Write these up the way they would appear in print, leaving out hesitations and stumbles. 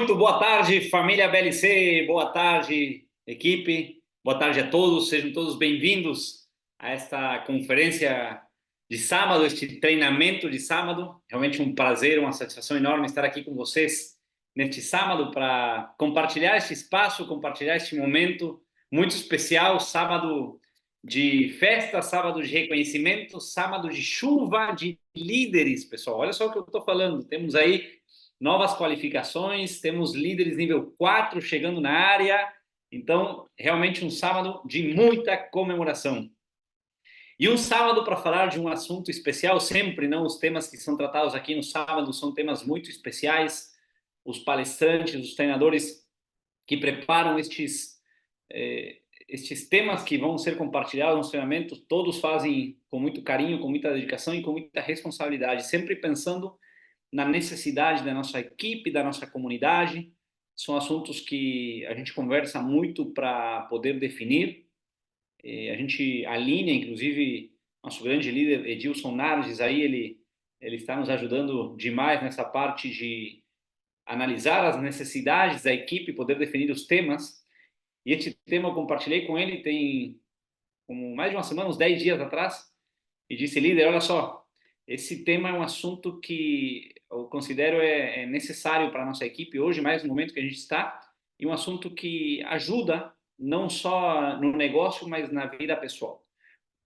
Muito boa tarde, família BLC, boa tarde, equipe, boa tarde a todos, sejam todos bem-vindos a esta conferência de sábado, este treinamento de sábado. Realmente um prazer, uma satisfação enorme estar aqui com vocês neste sábado para compartilhar este espaço, compartilhar este momento muito especial, sábado de festa, sábado de reconhecimento, sábado de chuva de líderes, pessoal. Olha só o que eu estou falando, temos aí novas qualificações, temos líderes nível 4 chegando na área, então realmente um sábado de muita comemoração. E um sábado para falar de um assunto especial, sempre, não os temas que são tratados aqui no sábado são temas muito especiais, os palestrantes, os treinadores que preparam estes temas que vão ser compartilhados nos treinamentos, todos fazem com muito carinho, com muita dedicação e com muita responsabilidade, sempre pensando na necessidade da nossa equipe, da nossa comunidade. São assuntos que a gente conversa muito para poder definir. A gente alinha, inclusive, nosso grande líder, Edilson Nardes, aí ele está nos ajudando demais nessa parte de analisar as necessidades da equipe, poder definir os temas. E este tema eu compartilhei com ele tem como mais de uma semana, uns 10 dias atrás, e disse, líder, olha só, esse tema é um assunto que eu considero é necessário para a nossa equipe hoje, mais no momento que a gente está, e um assunto que ajuda não só no negócio, mas na vida pessoal.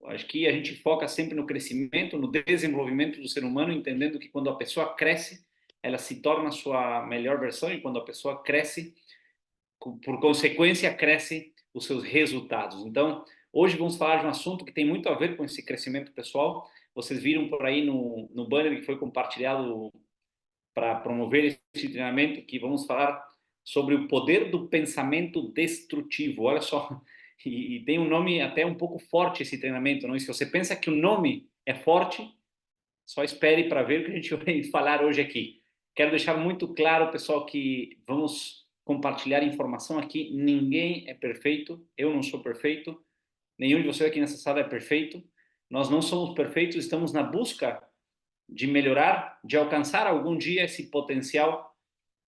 Acho que a gente foca sempre no crescimento, no desenvolvimento do ser humano, entendendo que quando a pessoa cresce, ela se torna a sua melhor versão, e quando a pessoa cresce, por consequência, cresce os seus resultados. Então, hoje vamos falar de um assunto que tem muito a ver com esse crescimento pessoal. Vocês viram por aí no banner que foi compartilhado para promover esse treinamento, que vamos falar sobre o poder do pensamento destrutivo. Olha só, e tem um nome até um pouco forte esse treinamento, não? E se você pensa que o nome é forte, só espere para ver o que a gente vai falar hoje aqui. Quero deixar muito claro, pessoal, que vamos compartilhar informação aqui. Ninguém é perfeito, eu não sou perfeito, nenhum de vocês aqui nessa sala é perfeito. Nós não somos perfeitos, estamos na busca de melhorar, de alcançar algum dia esse potencial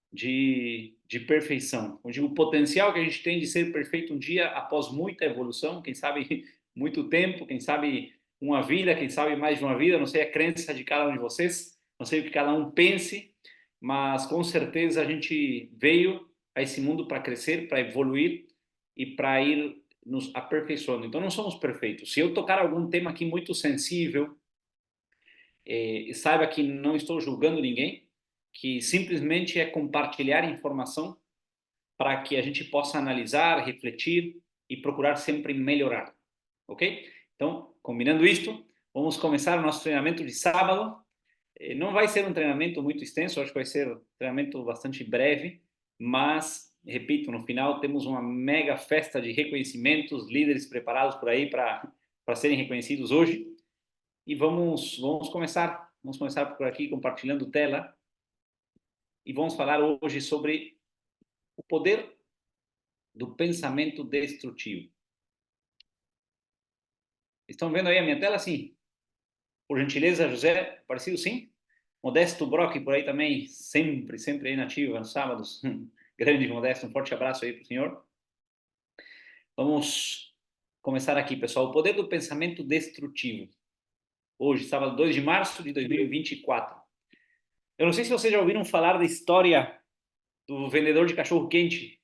de perfeição. Eu digo, o potencial que a gente tem de ser perfeito um dia após muita evolução, quem sabe muito tempo, quem sabe uma vida, quem sabe mais de uma vida, não sei a crença de cada um de vocês, não sei o que cada um pense, mas com certeza a gente veio a esse mundo para crescer, para evoluir e para ir nos aperfeiçoando. Então não somos perfeitos. Se eu tocar algum tema aqui muito sensível, saiba que não estou julgando ninguém, que simplesmente é compartilhar informação para que a gente possa analisar, refletir e procurar sempre melhorar, ok? Então, combinando isto, vamos começar o nosso treinamento de sábado. Não vai ser um treinamento muito extenso, acho que vai ser um treinamento bastante breve, mas, repito, no final temos uma mega festa de reconhecimentos, líderes preparados por aí para serem reconhecidos hoje. E vamos começar. Vamos começar por aqui compartilhando tela e vamos falar hoje sobre o poder do pensamento destrutivo. Estão vendo aí a minha tela? Sim. Por gentileza, José, parecido sim? Modesto Brock por aí também, sempre aí nativo, nos sábados. Grande Modesto, um forte abraço aí para o senhor. Vamos começar aqui, pessoal. O poder do pensamento destrutivo. Hoje, sábado 2 de março de 2024. Eu não sei se vocês já ouviram falar da história do vendedor de cachorro-quente.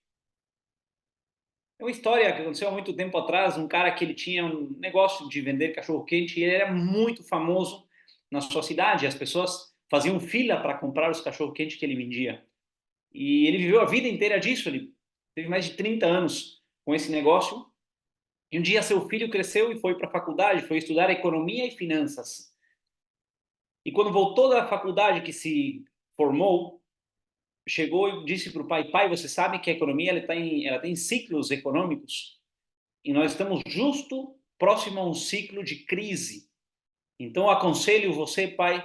É uma história que aconteceu há muito tempo atrás, um cara que ele tinha um negócio de vender cachorro-quente e ele era muito famoso na sua cidade. As pessoas faziam fila para comprar os cachorro-quentes que ele vendia. E ele viveu a vida inteira disso, ele teve mais de 30 anos com esse negócio. E um dia seu filho cresceu e foi para a faculdade, foi estudar economia e finanças. E quando voltou da faculdade que se formou, chegou e disse para o pai, pai, você sabe que a economia ela tem ciclos econômicos e nós estamos justo próximo a um ciclo de crise. Então, aconselho você, pai,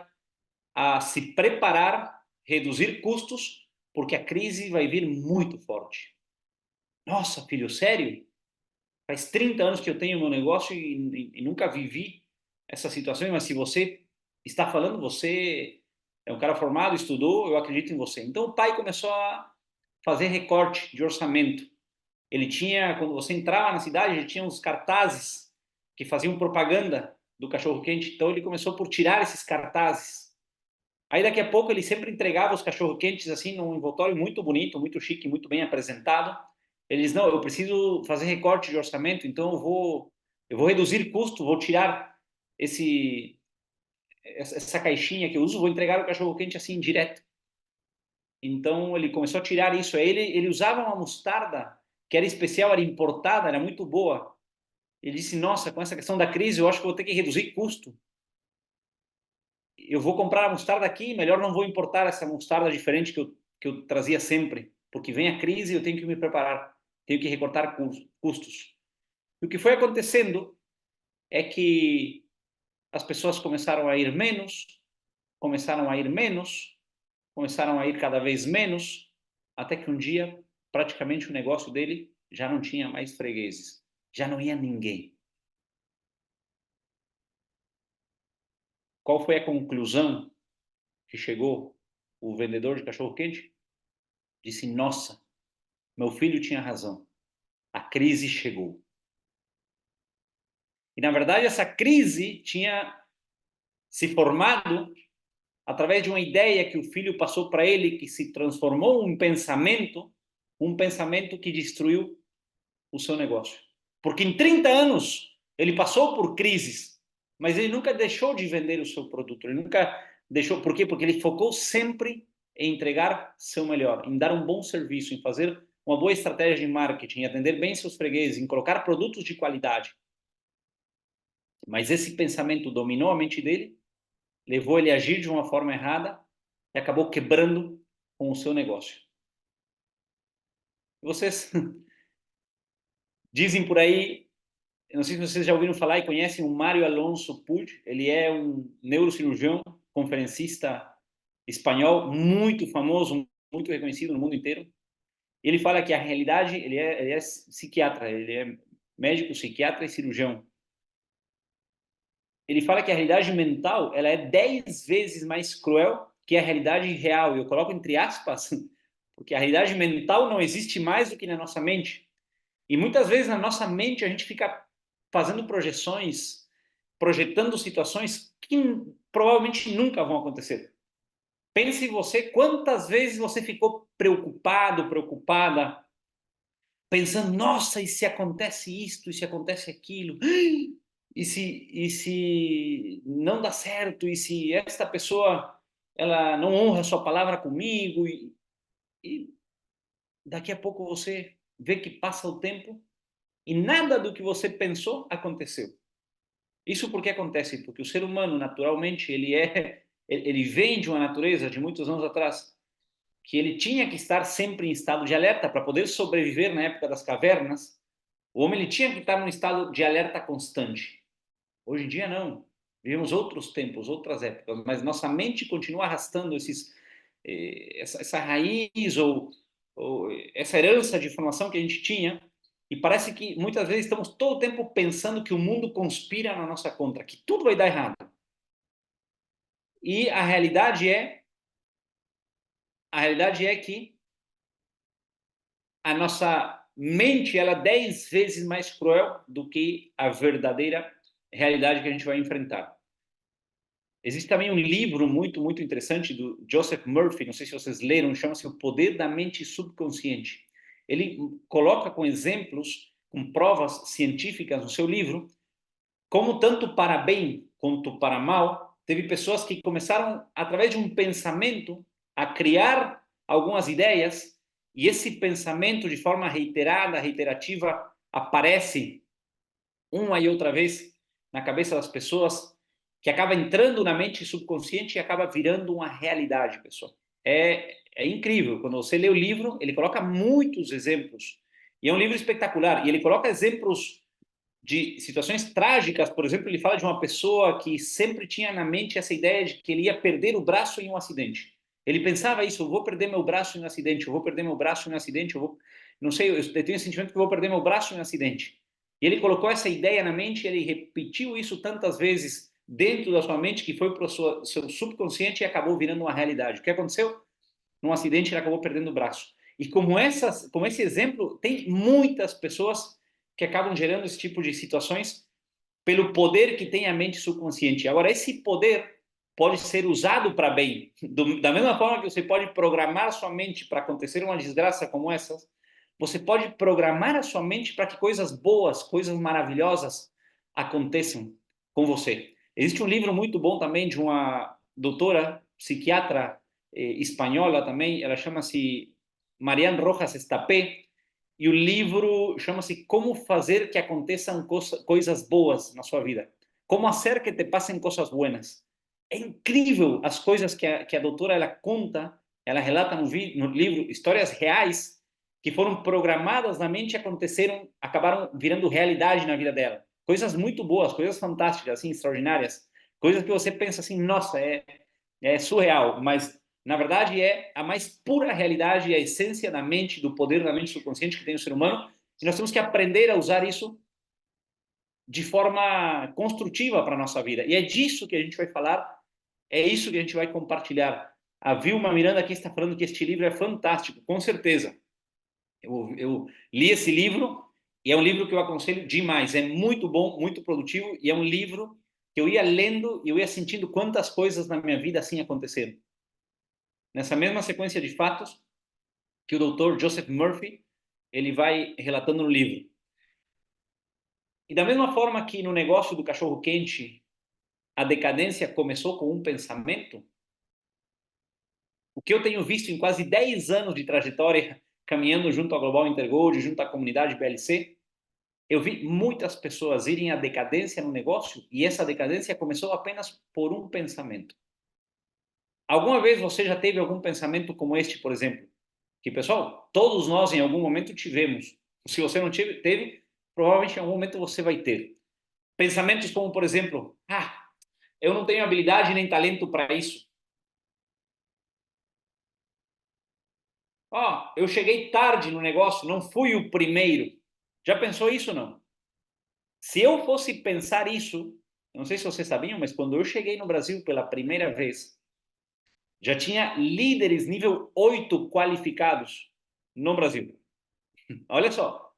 a se preparar, reduzir custos, porque a crise vai vir muito forte. Nossa, filho, sério? Faz 30 anos que eu tenho meu negócio e nunca vivi essa situação, mas se você está falando, você é um cara formado, estudou, eu acredito em você. Então, o pai começou a fazer recorte de orçamento. Ele tinha, quando você entrava na cidade, ele tinha uns cartazes que faziam propaganda do cachorro-quente. Então ele começou por tirar esses cartazes. Aí daqui a pouco ele sempre entregava os cachorro-quentes assim num envoltório muito bonito, muito chique, muito bem apresentado. Eles não, eu preciso fazer recorte de orçamento, então eu vou reduzir custo, vou tirar essa caixinha que eu uso, vou entregar o cachorro-quente assim direto. Então ele começou a tirar isso. Aí ele usava uma mostarda que era especial, era importada, era muito boa. Ele disse: Nossa, com essa questão da crise, eu acho que vou ter que reduzir custo. Eu vou comprar a mostarda aqui, melhor não vou importar essa mostarda diferente que eu trazia sempre, porque vem a crise e eu tenho que me preparar, tenho que recortar custos. E o que foi acontecendo é que as pessoas começaram a ir menos, começaram a ir menos, começaram a ir cada vez menos, até que um dia, praticamente o negócio dele já não tinha mais fregueses, já não ia ninguém. Qual foi a conclusão que chegou o vendedor de cachorro-quente? Disse: Nossa, meu filho tinha razão, a crise chegou. E na verdade essa crise tinha se formado através de uma ideia que o filho passou para ele, que se transformou em um pensamento que destruiu o seu negócio. Porque em 30 anos ele passou por crises, mas ele nunca deixou de vender o seu produto. Ele nunca deixou. Por quê? Porque ele focou sempre em entregar seu melhor, em dar um bom serviço, em fazer uma boa estratégia de marketing, em atender bem seus fregueses, em colocar produtos de qualidade. Mas esse pensamento dominou a mente dele, levou ele a agir de uma forma errada e acabou quebrando com o seu negócio. Vocês dizem por aí, eu não sei se vocês já ouviram falar e conhecem o Mário Alonso Puig. Ele é um neurocirurgião, conferencista espanhol, muito famoso, muito reconhecido no mundo inteiro. Ele fala que a realidade, ele é psiquiatra, ele é médico, psiquiatra e cirurgião. Ele fala que a realidade mental ela é 10 vezes mais cruel que a realidade real. Eu coloco entre aspas, porque a realidade mental não existe mais do que na nossa mente. E muitas vezes na nossa mente a gente fica fazendo projeções, projetando situações que provavelmente nunca vão acontecer. Pense você quantas vezes você ficou preocupado, preocupada, pensando, nossa, e se acontece isto, e se acontece aquilo? E se não dá certo? E se esta pessoa ela não honra a sua palavra comigo? E daqui a pouco você vê que passa o tempo e nada do que você pensou aconteceu. Isso por que acontece? Porque o ser humano, naturalmente, ele vem de uma natureza de muitos anos atrás, que ele tinha que estar sempre em estado de alerta para poder sobreviver na época das cavernas. O homem ele tinha que estar num estado de alerta constante. Hoje em dia, não. Vivemos outros tempos, outras épocas, mas nossa mente continua arrastando essa raiz ou essa herança de informação que a gente tinha, e parece que muitas vezes estamos todo o tempo pensando que o mundo conspira na nossa contra, que tudo vai dar errado. E a realidade é que a nossa mente ela é 10 vezes mais cruel do que a verdadeira realidade que a gente vai enfrentar. Existe também um livro muito, muito interessante do Joseph Murphy, não sei se vocês leram, chama-se O Poder da Mente Subconsciente. Ele coloca com exemplos, com provas científicas no seu livro, como tanto para bem quanto para mal, teve pessoas que começaram, através de um pensamento, a criar algumas ideias, e esse pensamento, de forma reiterada, reiterativa, aparece uma e outra vez na cabeça das pessoas, que acaba entrando na mente subconsciente e acaba virando uma realidade, pessoal. É incrível. Quando você lê o livro, ele coloca muitos exemplos. E é um livro espetacular. E ele coloca exemplos de situações trágicas. Por exemplo, ele fala de uma pessoa que sempre tinha na mente essa ideia de que ele ia perder o braço em um acidente. Ele pensava isso: eu vou perder meu braço em um acidente, eu vou perder meu braço em um acidente, eu vou... Não sei, eu tenho o sentimento que eu vou perder meu braço em um acidente. E ele colocou essa ideia na mente, ele repetiu isso tantas vezes dentro da sua mente que foi para o seu subconsciente e acabou virando uma realidade. O que aconteceu? Num acidente ele acabou perdendo o braço. E como esse exemplo, tem muitas pessoas que acabam gerando esse tipo de situações pelo poder que tem a mente subconsciente. Agora, esse poder pode ser usado para bem. Da mesma forma que você pode programar sua mente para acontecer uma desgraça como essa, você pode programar a sua mente para que coisas boas, coisas maravilhosas aconteçam com você. Existe um livro muito bom também de uma doutora, psiquiatra espanhola também, ela chama-se Marian Rojas Estapé, e o livro chama-se Como Fazer que Aconteçam Coisas Boas na Sua Vida. Como fazer que te passem coisas buenas. É incrível as coisas que a doutora ela conta, ela relata no livro, histórias reais que foram programadas na mente e aconteceram, acabaram virando realidade na vida dela. Coisas muito boas, coisas fantásticas, assim, extraordinárias. Coisas que você pensa assim, nossa, é surreal, mas na verdade é a mais pura realidade e a essência da mente, do poder da mente subconsciente que tem o ser humano, e nós temos que aprender a usar isso de forma construtiva para a nossa vida. E é disso que a gente vai falar, é isso que a gente vai compartilhar. A Vilma Miranda aqui está falando que este livro é fantástico, com certeza. Eu li esse livro e é um livro que eu aconselho demais. É muito bom, muito produtivo e é um livro que eu ia lendo e eu ia sentindo quantas coisas na minha vida assim aconteceram. Nessa mesma sequência de fatos que o doutor Joseph Murphy ele vai relatando no livro. E da mesma forma que no negócio do cachorro-quente a decadência começou com um pensamento, o que eu tenho visto em quase 10 anos de trajetória caminhando junto à Global Intergold, junto à comunidade BLC, eu vi muitas pessoas irem à decadência no negócio e essa decadência começou apenas por um pensamento. Alguma vez você já teve algum pensamento como este, por exemplo? Que, pessoal, todos nós em algum momento tivemos. Se você não teve, provavelmente em algum momento você vai ter. Pensamentos como, por exemplo, eu não tenho habilidade nem talento para isso. Eu cheguei tarde no negócio, não fui o primeiro. Já pensou isso ou não? Se eu fosse pensar isso, não sei se vocês sabiam, mas quando eu cheguei no Brasil pela primeira vez, já tinha líderes nível 8 qualificados no Brasil. Olha só,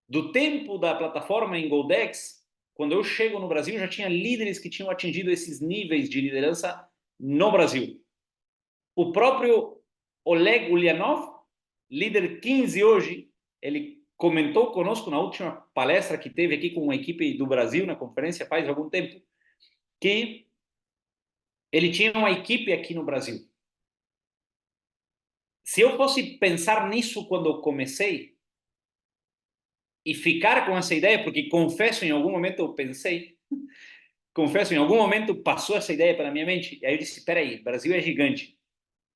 do tempo da plataforma em Goldex, quando eu chego no Brasil, já tinha líderes que tinham atingido esses níveis de liderança no Brasil. O próprio Oleg Ulyanov, líder 15 hoje, ele comentou conosco na última palestra que teve aqui com uma equipe do Brasil na conferência faz algum tempo, que ele tinha uma equipe aqui no Brasil. Se eu fosse pensar nisso quando eu comecei e ficar com essa ideia, porque confesso, em algum momento eu pensei, confesso, em algum momento passou essa ideia pela minha mente, e aí eu disse, espera aí, Brasil é gigante.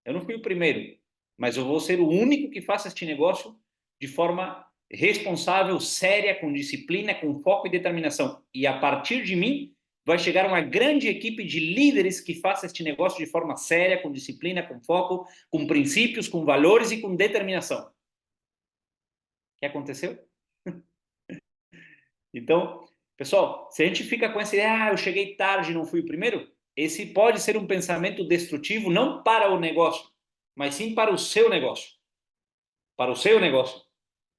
Eu não fui o primeiro, mas eu vou ser o único que faça este negócio de forma responsável, séria, com disciplina, com foco e determinação. E a partir de mim, vai chegar uma grande equipe de líderes que faça este negócio de forma séria, com disciplina, com foco, com princípios, com valores e com determinação. O que aconteceu? Então, pessoal, se a gente fica com essa ideia, eu cheguei tarde, não fui o primeiro, esse pode ser um pensamento destrutivo não para o negócio, mas sim para o seu negócio. Para o seu negócio.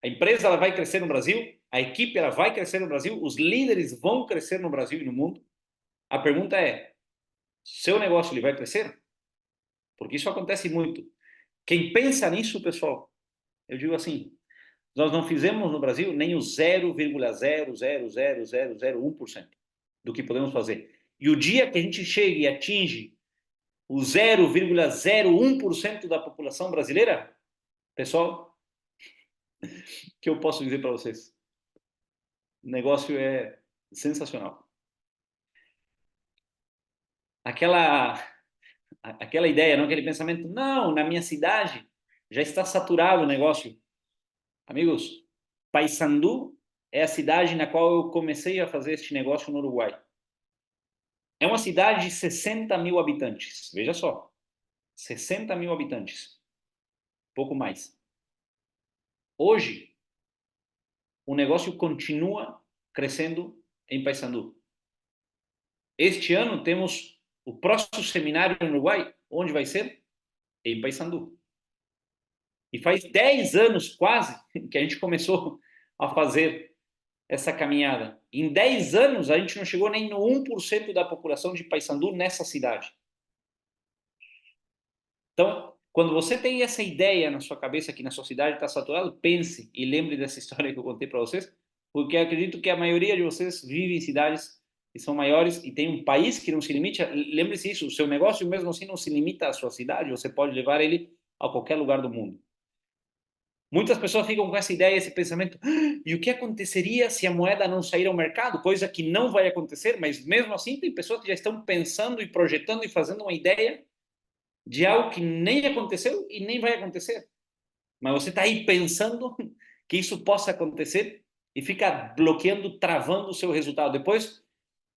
A empresa ela vai crescer no Brasil, a equipe ela vai crescer no Brasil, os líderes vão crescer no Brasil e no mundo. A pergunta é, seu negócio ele vai crescer? Porque isso acontece muito. Quem pensa nisso, pessoal, eu digo assim, nós não fizemos no Brasil nem o 0,0000001% do que podemos fazer. E o dia que a gente chega e atinge o 0,01% da população brasileira, pessoal, o que eu posso dizer para vocês? O negócio é sensacional. Aquela ideia, não aquele pensamento, não, na minha cidade já está saturado o negócio. Amigos, Paysandu é a cidade na qual eu comecei a fazer este negócio no Uruguai. É uma cidade de 60 mil habitantes. Veja só, 60 mil habitantes, pouco mais. Hoje, o negócio continua crescendo em Paysandu. Este ano temos o próximo seminário no Uruguai. Onde vai ser? Em Paysandu. E faz 10 anos quase que a gente começou a fazer essa caminhada. Em 10 anos, a gente não chegou nem no 1% da população de Paysandu nessa cidade. Então, quando você tem essa ideia na sua cabeça que na sua cidade está saturado, pense e lembre dessa história que eu contei para vocês, porque eu acredito que a maioria de vocês vive em cidades que são maiores e tem um país que não se limita. Lembre-se isso, o seu negócio mesmo assim não se limita à sua cidade, você pode levar ele a qualquer lugar do mundo. Muitas pessoas ficam com essa ideia, esse pensamento, e o que aconteceria se a moeda não sair ao mercado? Coisa que não vai acontecer, mas mesmo assim tem pessoas que já estão pensando e projetando e fazendo uma ideia de algo que nem aconteceu e nem vai acontecer. Mas você está aí pensando que isso possa acontecer e fica bloqueando, travando o seu resultado. Depois,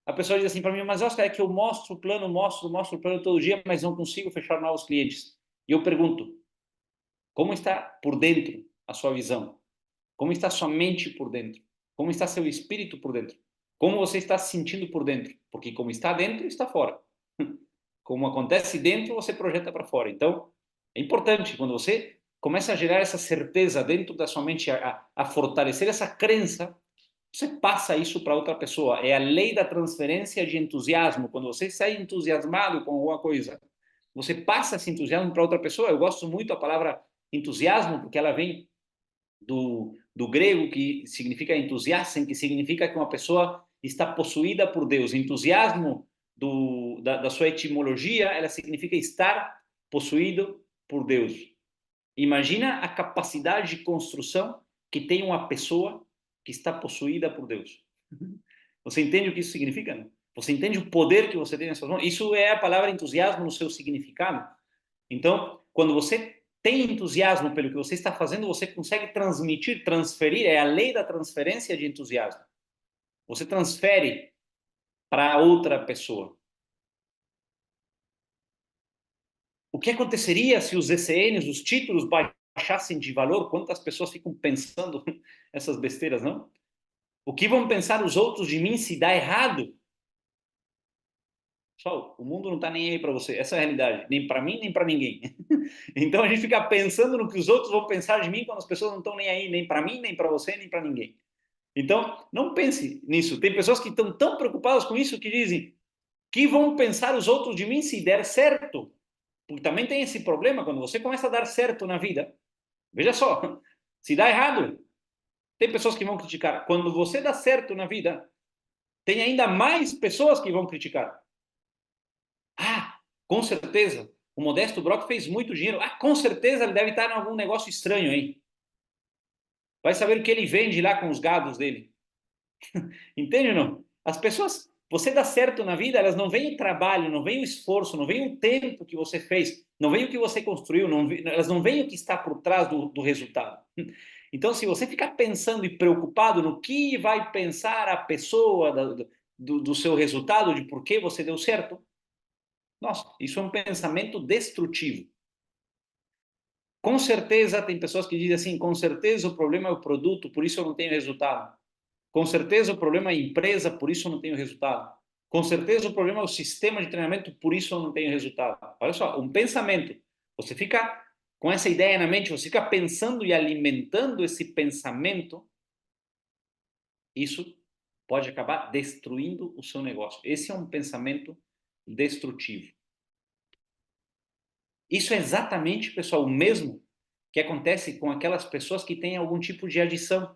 a pessoa diz assim para mim, mas Oscar, é que eu mostro o plano, mostro o plano todo dia, mas não consigo fechar novos clientes. E eu pergunto, como está por dentro a sua visão? Como está sua mente por dentro? Como está seu espírito por dentro? Como você está se sentindo por dentro? Porque como está dentro, está fora. Como acontece dentro, você projeta para fora. Então, é importante quando você começa a gerar essa certeza dentro da sua mente, a fortalecer essa crença, você passa isso para outra pessoa. É a lei da transferência de entusiasmo. Quando você está entusiasmado com alguma coisa, você passa esse entusiasmo para outra pessoa. Eu gosto muito da palavra entusiasmo, porque ela vem do grego, que significa entusiasmo, que significa que uma pessoa está possuída por Deus. Entusiasmo, da sua etimologia, ela significa estar possuído por Deus. Imagina a capacidade de construção que tem uma pessoa que está possuída por Deus. Você entende o que isso significa? Não? Você entende o poder que você tem nas suas mãos? Isso é a palavra entusiasmo no seu significado. Então, quando você tem entusiasmo pelo que você está fazendo, você consegue transmitir, transferir, é a lei da transferência de entusiasmo. Você transfere para outra pessoa. O que aconteceria se os ECNs, os títulos, baixassem de valor? Quantas pessoas ficam pensando essas besteiras, não? O que vão pensar os outros de mim se dá errado? Pessoal, o mundo não está nem aí para você. Essa é a realidade. Nem para mim, nem para ninguém. Então a gente fica pensando no que os outros vão pensar de mim quando as pessoas não estão nem aí, nem para mim, nem para você, nem para ninguém. Então, não pense nisso. Tem pessoas que estão tão preocupadas com isso que dizem que vão pensar os outros de mim se der certo. Porque também tem esse problema quando você começa a dar certo na vida. Veja só, se dá errado, tem pessoas que vão criticar. Quando você dá certo na vida, tem ainda mais pessoas que vão criticar. Ah, com certeza, o Modesto Brock fez muito dinheiro. Ah, com certeza ele deve estar em algum negócio estranho aí. Vai saber o que ele vende lá com os gados dele. Entende ou não? As pessoas, você dá certo na vida, elas não veem o trabalho, não veem o esforço, não veem o tempo que você fez, não veem o que você construiu, elas não veem o que está por trás do resultado. Então, se você ficar pensando e preocupado no que vai pensar a pessoa do seu resultado, de por que você deu certo, nossa, isso é um pensamento destrutivo. Com certeza, tem pessoas que dizem assim, com certeza o problema é o produto, por isso eu não tenho resultado. Com certeza o problema é a empresa, por isso eu não tenho resultado. Com certeza o problema é o sistema de treinamento, por isso eu não tenho resultado. Olha só, um pensamento. Você fica com essa ideia na mente, você fica pensando e alimentando esse pensamento, isso pode acabar destruindo o seu negócio. Esse é um pensamento destrutivo. Isso é exatamente, pessoal, o mesmo que acontece com aquelas pessoas que têm algum tipo de adição.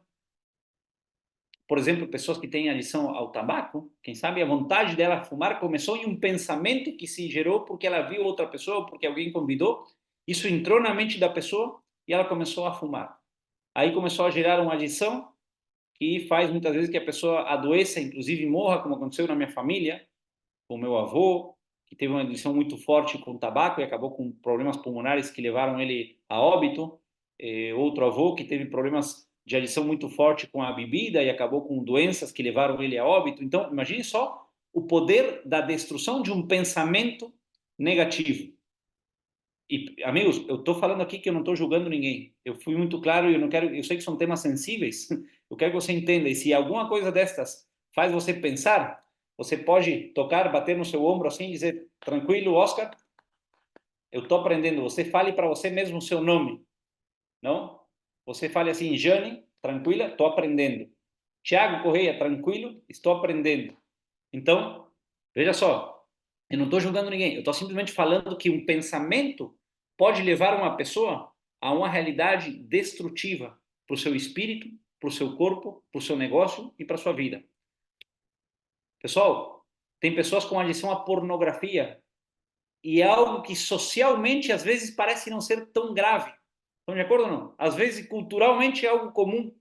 Por exemplo, pessoas que têm adição ao tabaco, quem sabe a vontade dela fumar começou em um pensamento que se gerou porque ela viu outra pessoa, porque alguém convidou, isso entrou na mente da pessoa e ela começou a fumar. Aí começou a gerar uma adição que faz muitas vezes que a pessoa adoeça, inclusive morra, como aconteceu na minha família, com o meu avô, que teve uma adição muito forte com o tabaco e acabou com problemas pulmonares que levaram ele a óbito. Outro avô que teve problemas de adição muito forte com a bebida e acabou com doenças que levaram ele a óbito. Então, imagine só o poder da destruição de um pensamento negativo. E, amigos, eu estou falando aqui que eu não estou julgando ninguém. Eu fui muito claro e eu não quero. Eu sei que são temas sensíveis. Eu quero que você entenda. E se alguma coisa destas faz você pensar, você pode tocar, bater no seu ombro assim e dizer: tranquilo, Oscar, eu estou aprendendo. Você fale para você mesmo o seu nome. não? Você fale assim, Jane, tranquila, estou aprendendo. Tiago Correia, tranquilo, estou aprendendo. Então, veja só, eu não estou julgando ninguém, eu estou simplesmente falando que um pensamento pode levar uma pessoa a uma realidade destrutiva para o seu espírito, para o seu corpo, para o seu negócio e para a sua vida. Pessoal, tem pessoas com adição à pornografia e é algo que socialmente às vezes parece não ser tão grave. Estão de acordo ou não? Às vezes culturalmente é algo comum.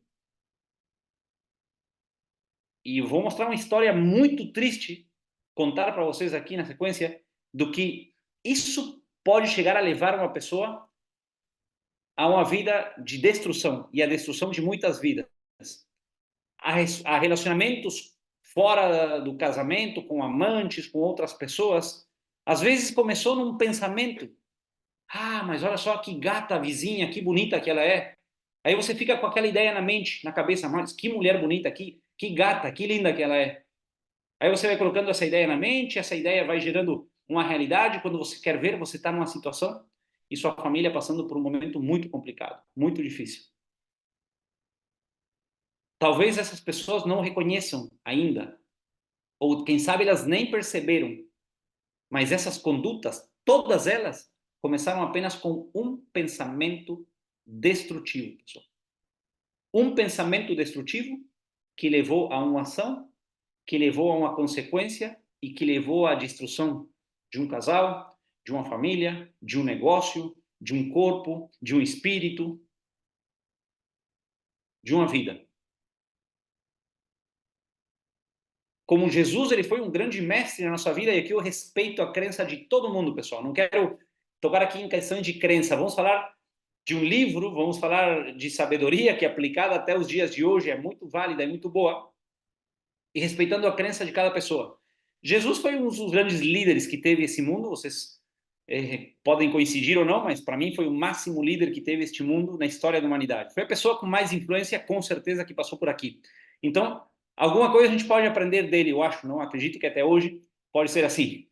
E eu vou mostrar uma história muito triste, contar para vocês aqui na sequência, do que isso pode chegar a levar uma pessoa a uma vida de destruição e a destruição de muitas vidas. Há relacionamentos fora do casamento, com amantes, com outras pessoas. Às vezes começou num pensamento: ah, mas olha só que gata a vizinha, que bonita que ela é. Aí você fica com aquela ideia na mente, na cabeça, mas que mulher bonita, que gata, que linda que ela é. Aí você vai colocando essa ideia na mente, essa ideia vai gerando uma realidade. Quando você quer ver, você está numa situação e sua família passando por um momento muito complicado, muito difícil. Talvez essas pessoas não reconheçam ainda, ou quem sabe elas nem perceberam, mas essas condutas, todas elas, começaram apenas com um pensamento destrutivo, pessoal. Um pensamento destrutivo que levou a uma ação, que levou a uma consequência e que levou à destruição de um casal, de uma família, de um negócio, de um corpo, de um espírito, de uma vida. Como Jesus, ele foi um grande mestre na nossa vida, e aqui eu respeito a crença de todo mundo, pessoal. Não quero tocar aqui em questão de crença. Vamos falar de um livro, vamos falar de sabedoria que é aplicada até os dias de hoje, é muito válida, é muito boa, e respeitando a crença de cada pessoa. Jesus foi um dos grandes líderes que teve esse mundo, vocês podem coincidir ou não, mas para mim foi o máximo líder que teve este mundo na história da humanidade. Foi a pessoa com mais influência, com certeza, que passou por aqui. Então, alguma coisa a gente pode aprender dele, eu acho, não acredito que até hoje pode ser assim.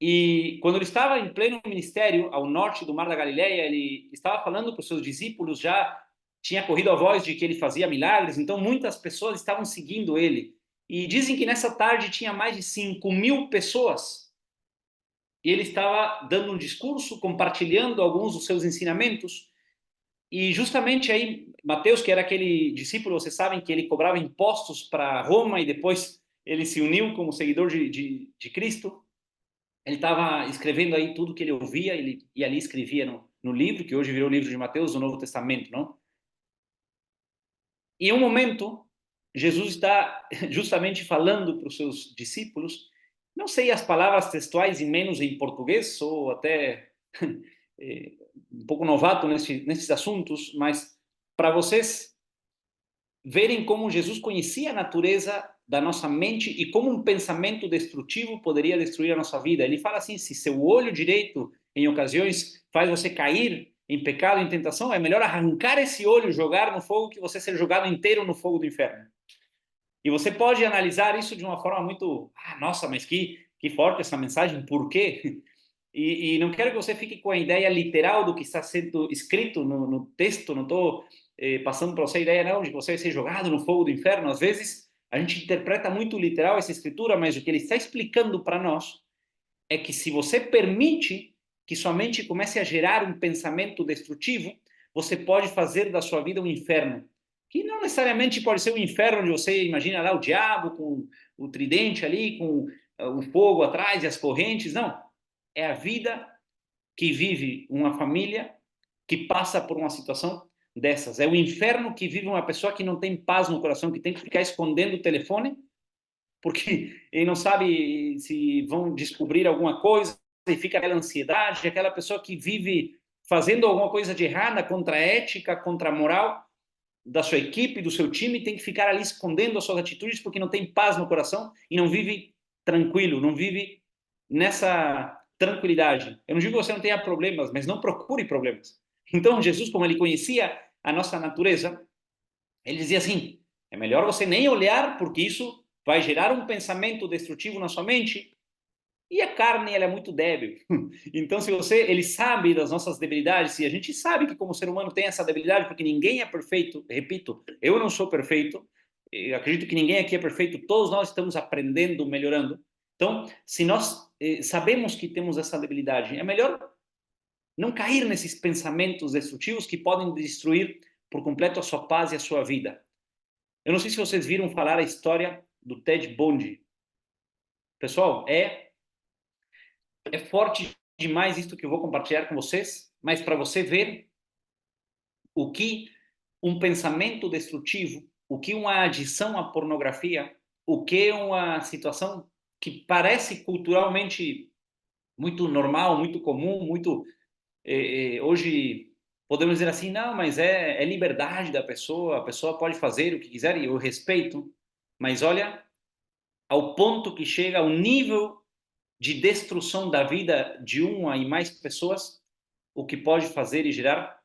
E quando ele estava em pleno ministério, ao norte do Mar da Galileia, ele estava falando para os seus discípulos, já tinha corrido a voz de que ele fazia milagres, então muitas pessoas estavam seguindo ele. E dizem que nessa tarde tinha mais de 5.000 pessoas. E ele estava dando um discurso, compartilhando alguns dos seus ensinamentos. E justamente aí, Mateus, que era aquele discípulo, vocês sabem que ele cobrava impostos para Roma e depois ele se uniu como seguidor de Cristo. Ele estava escrevendo aí tudo que ele ouvia, e ali escrevia no livro, que hoje virou o livro de Mateus, do Novo Testamento, não? E em um momento, Jesus está justamente falando para os seus discípulos, não sei as palavras textuais e menos em português, sou até um pouco novato nesses assuntos, mas para vocês verem como Jesus conhecia a natureza da nossa mente e como um pensamento destrutivo poderia destruir a nossa vida. Ele fala assim: se seu olho direito, em ocasiões, faz você cair em pecado, em tentação, é melhor arrancar esse olho, jogar no fogo, que você ser jogado inteiro no fogo do inferno. E você pode analisar isso de uma forma muito, nossa, mas que forte essa mensagem, por quê? E não quero que você fique com a ideia literal do que está sendo escrito no texto, não estou passando para você a ideia não de que você vai ser jogado no fogo do inferno. Às vezes a gente interpreta muito literal essa escritura, mas o que ele está explicando para nós é que se você permite que sua mente comece a gerar um pensamento destrutivo, você pode fazer da sua vida um inferno. Que não necessariamente pode ser um inferno onde você imagina lá o diabo com o tridente ali, com o fogo atrás e as correntes. Não. É a vida que vive uma família que passa por uma situação dessas. É o inferno que vive uma pessoa que não tem paz no coração, que tem que ficar escondendo o telefone porque ele não sabe se vão descobrir alguma coisa e fica aquela ansiedade, aquela pessoa que vive fazendo alguma coisa de errada contra a ética, contra a moral da sua equipe, do seu time, tem que ficar ali escondendo as suas atitudes porque não tem paz no coração e não vive tranquilo, não vive nessa tranquilidade. Eu não digo que você não tenha problemas, mas não procure problemas. Então, Jesus, como ele conhecia a nossa natureza, ele dizia assim: é melhor você nem olhar, porque isso vai gerar um pensamento destrutivo na sua mente. E a carne, ela é muito débil. Então, ele sabe das nossas debilidades, e a gente sabe que como ser humano tem essa debilidade, porque ninguém é perfeito, repito, eu não sou perfeito, eu acredito que ninguém aqui é perfeito, todos nós estamos aprendendo, melhorando. Então, se nós sabemos que temos essa debilidade, é melhor não cair nesses pensamentos destrutivos que podem destruir por completo a sua paz e a sua vida. Eu não sei se vocês viram falar a história do Ted Bundy. Pessoal, é forte demais isto que eu vou compartilhar com vocês, mas para você ver o que um pensamento destrutivo, o que uma adição à pornografia, o que uma situação que parece culturalmente muito normal, muito comum, muito hoje podemos dizer assim, não, mas é liberdade da pessoa, a pessoa pode fazer o que quiser e eu respeito, mas olha ao ponto que chega ao nível de destruição da vida de uma e mais pessoas, o que pode fazer e gerar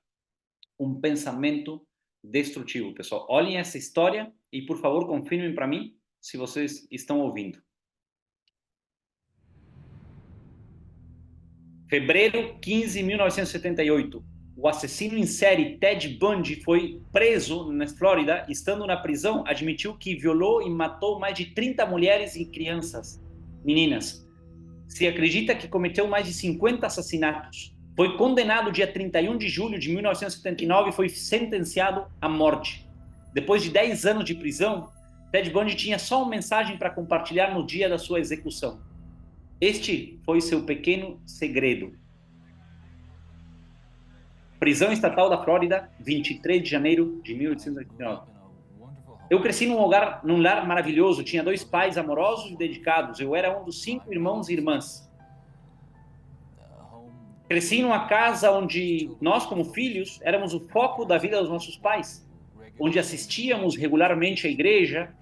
um pensamento destrutivo, pessoal. Olhem essa história e, por favor, confirmem para mim se vocês estão ouvindo. Fevereiro 15 de 1978. O assassino em série Ted Bundy foi preso na Flórida. Estando na prisão, admitiu que violou e matou mais de 30 mulheres e crianças, meninas. Se acredita que cometeu mais de 50 assassinatos. Foi condenado dia 31 de julho de 1979 e foi sentenciado à morte. Depois de 10 anos de prisão, Ted Bundy tinha só uma mensagem para compartilhar no dia da sua execução. Este foi seu pequeno segredo. Prisão Estatal da Flórida, 23 de janeiro de 1889. Eu cresci num lar maravilhoso, tinha 2 pais amorosos e dedicados. Eu era um dos 5 irmãos e irmãs. Cresci numa casa onde nós, como filhos, éramos o foco da vida dos nossos pais, onde assistíamos regularmente à igreja.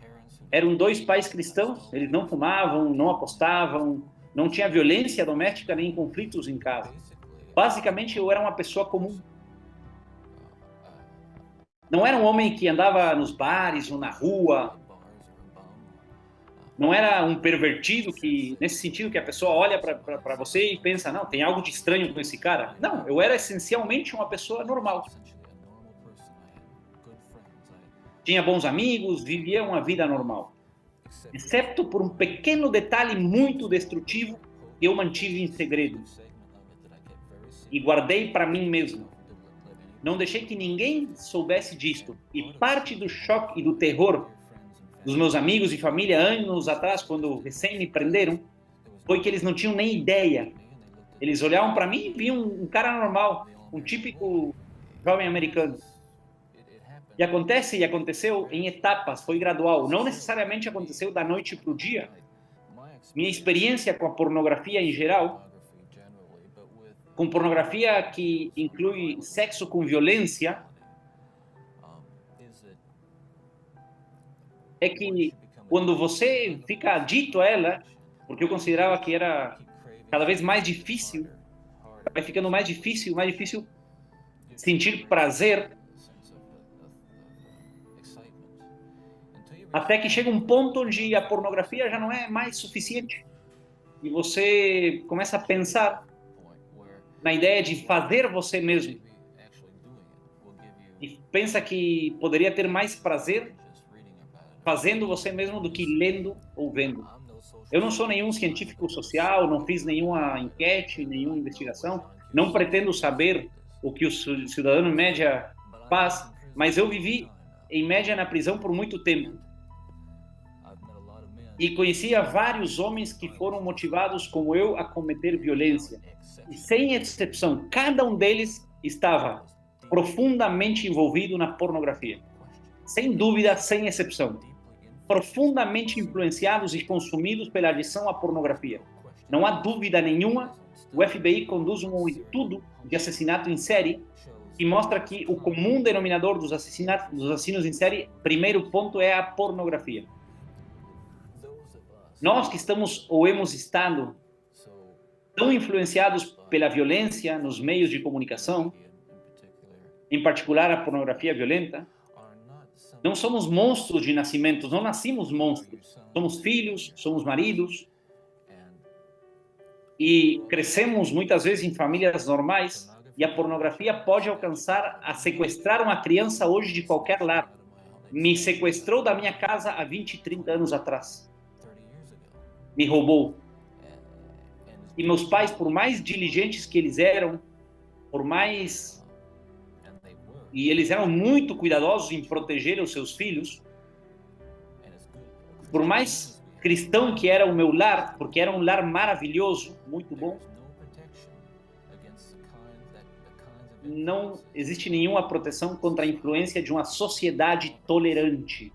Eram 2 pais cristãos, eles não fumavam, não apostavam, não tinha violência doméstica nem conflitos em casa. Basicamente, eu era uma pessoa comum. Não era um homem que andava nos bares ou na rua. Não era um pervertido que, nesse sentido, que a pessoa olha para você e pensa, não, tem algo de estranho com esse cara. Não, eu era essencialmente uma pessoa normal. Tinha bons amigos, vivia uma vida normal. Exceto por um pequeno detalhe muito destrutivo que eu mantive em segredo. E guardei para mim mesmo. Não deixei que ninguém soubesse disto. E parte do choque e do terror dos meus amigos e família anos atrás, quando recém me prenderam, foi que eles não tinham nem ideia. Eles olhavam para mim e viam um cara normal, um típico jovem americano. E aconteceu em etapas, foi gradual. Não necessariamente aconteceu da noite para o dia. Minha experiência com a pornografia em geral, com pornografia que inclui sexo com violência, é que quando você fica adicto a ela, porque eu considerava que era cada vez mais difícil, vai ficando mais difícil sentir prazer, até que chega um ponto onde a pornografia já não é mais suficiente. E você começa a pensar na ideia de fazer você mesmo. E pensa que poderia ter mais prazer fazendo você mesmo do que lendo ou vendo. Eu não sou nenhum científico social, não fiz nenhuma enquete, nenhuma investigação, não pretendo saber o que o cidadão em média faz, mas eu vivi em média na prisão por muito tempo. E conhecia vários homens que foram motivados como eu a cometer violência. E sem exceção, cada um deles estava profundamente envolvido na pornografia. Sem dúvida, sem exceção. Profundamente influenciados e consumidos pela adição à pornografia. Não há dúvida nenhuma, o FBI conduz um estudo de assassinato em série que mostra que o comum denominador dos assassinos em série, primeiro ponto, é a pornografia. Nós que estamos ou hemos estado tão influenciados pela violência nos meios de comunicação, em particular a pornografia violenta, não somos monstros de nascimento, não nascimos monstros. Somos filhos, somos maridos. E crescemos muitas vezes em famílias normais e a pornografia pode alcançar a sequestrar uma criança hoje de qualquer lar. Me sequestrou da minha casa há 20, 30 anos atrás. Me roubou. E meus pais, por mais diligentes que eles eram, por mais... E eles eram muito cuidadosos em proteger os seus filhos, por mais cristão que era o meu lar, porque era um lar maravilhoso, muito bom, não existe nenhuma proteção contra a influência de uma sociedade tolerante.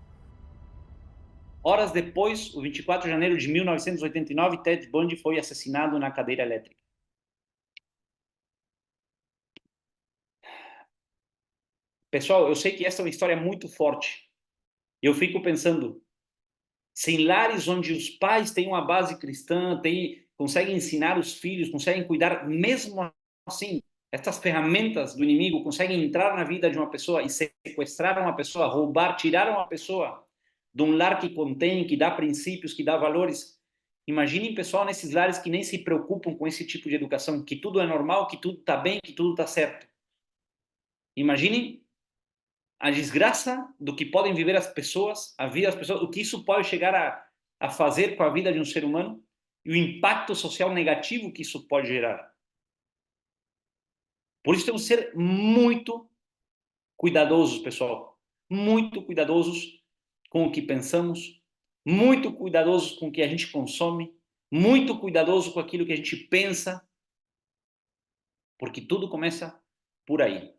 Horas depois, o 24 de janeiro de 1989, Ted Bundy foi assassinado na cadeira elétrica. Pessoal, eu sei que essa é uma história muito forte. Eu fico pensando, se em lares onde os pais têm uma base cristã, conseguem ensinar os filhos, conseguem cuidar, mesmo assim, essas ferramentas do inimigo conseguem entrar na vida de uma pessoa e sequestrar uma pessoa, roubar, tirar uma pessoa de um lar que contém, que dá princípios, que dá valores. Imaginem, pessoal, nesses lares que nem se preocupam com esse tipo de educação, que tudo é normal, que tudo está bem, que tudo está certo. Imaginem a desgraça do que podem viver as pessoas, a vida das pessoas, o que isso pode chegar a fazer com a vida de um ser humano e o impacto social negativo que isso pode gerar. Por isso temos que ser muito cuidadosos, pessoal. Muito cuidadosos com o que pensamos, muito cuidadosos com o que a gente consome, muito cuidadoso com aquilo que a gente pensa, porque tudo começa por aí.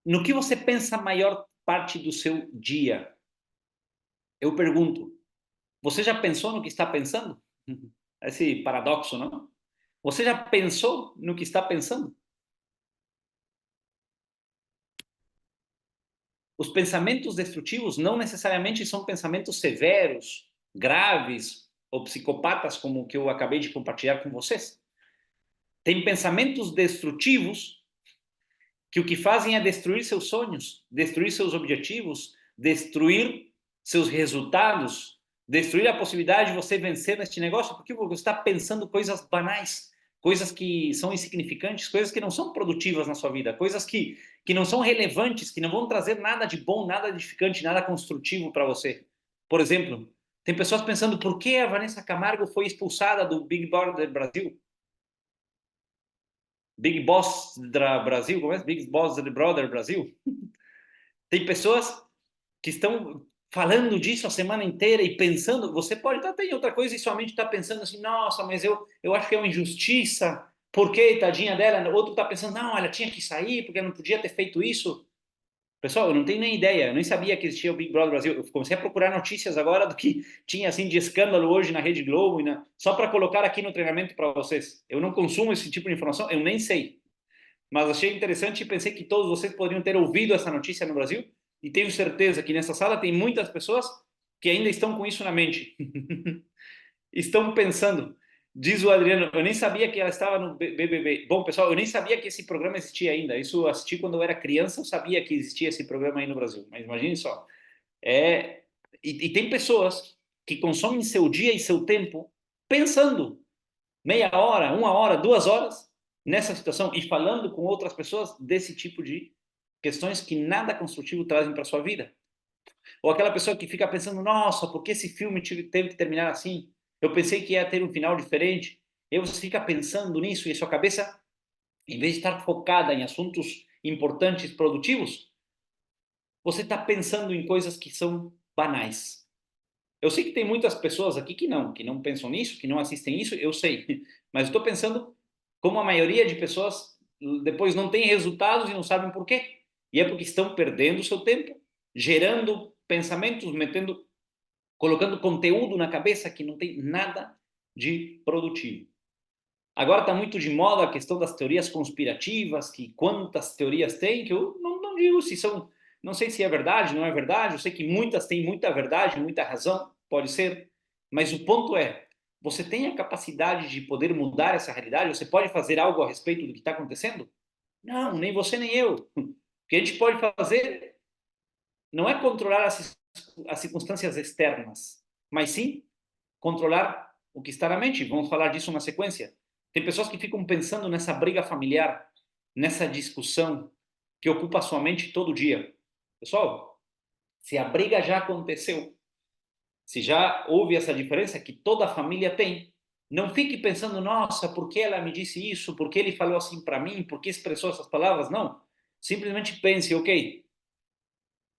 No que você pensa a maior parte do seu dia? Eu pergunto, você já pensou no que está pensando? Esse paradoxo, não? Você já pensou no que está pensando? Os pensamentos destrutivos não necessariamente são pensamentos severos, graves ou psicopatas, como o que eu acabei de compartilhar com vocês. Tem pensamentos destrutivos que o que fazem é destruir seus sonhos, destruir seus objetivos, destruir seus resultados, destruir a possibilidade de você vencer neste negócio, porque você está pensando coisas banais, coisas que são insignificantes, coisas que não são produtivas na sua vida, coisas que não são relevantes, que não vão trazer nada de bom, nada edificante, nada construtivo para você. Por exemplo, tem pessoas pensando por que a Vanessa Camargo foi expulsada do Big Brother Brasil? Big Boss Brasil, como é? Big Boss Brother Brasil. Tem pessoas que estão falando disso a semana inteira e pensando, você pode estar tem outra coisa e sua mente está pensando assim, nossa, mas eu acho que é uma injustiça, por que, tadinha dela? Outro está pensando, não, ela tinha que sair porque não podia ter feito isso. Pessoal, eu não tenho nem ideia, eu nem sabia que existia o Big Brother Brasil. Eu comecei a procurar notícias agora do que tinha assim de escândalo hoje na Rede Globo, só para colocar aqui no treinamento para vocês. Eu não consumo esse tipo de informação, eu nem sei. Mas achei interessante e pensei que todos vocês poderiam ter ouvido essa notícia no Brasil. E tenho certeza que nessa sala tem muitas pessoas que ainda estão com isso na mente. Estão pensando. Diz o Adriano, eu nem sabia que ela estava no BBB. Bom, pessoal, eu nem sabia que esse programa existia ainda. Isso eu assisti quando eu era criança, eu sabia que existia esse programa aí no Brasil. Mas imagine só. E tem pessoas que consomem seu dia e seu tempo pensando meia hora, 1 hora, 2 horas nessa situação e falando com outras pessoas desse tipo de questões que nada construtivo trazem para sua vida. Ou aquela pessoa que fica pensando, nossa, por que esse filme teve que terminar assim? Eu pensei que ia ter um final diferente. E você fica pensando nisso e sua cabeça, em vez de estar focada em assuntos importantes, produtivos, você está pensando em coisas que são banais. Eu sei que tem muitas pessoas aqui que não pensam nisso, que não assistem isso, eu sei. Mas estou pensando como a maioria de pessoas depois não tem resultados e não sabem por quê. E é porque estão perdendo o seu tempo, gerando pensamentos, colocando conteúdo na cabeça que não tem nada de produtivo. Agora está muito de moda a questão das teorias conspirativas, que quantas teorias tem, que eu não digo se são, não sei se é verdade, não é verdade, eu sei que muitas têm muita verdade, muita razão, pode ser, mas o ponto é, você tem a capacidade de poder mudar essa realidade? Você pode fazer algo a respeito do que está acontecendo? Não, nem você nem eu. O que a gente pode fazer não é controlar as circunstâncias externas, mas sim controlar o que está na mente. Vamos falar disso na sequência. Tem pessoas que ficam pensando nessa briga familiar, nessa discussão que ocupa a sua mente todo dia. Pessoal, se a briga já aconteceu, se já houve essa diferença que toda a família tem, não fique pensando, nossa, por que ela me disse isso? Por que ele falou assim para mim? Por que expressou essas palavras? Não. Simplesmente pense, ok,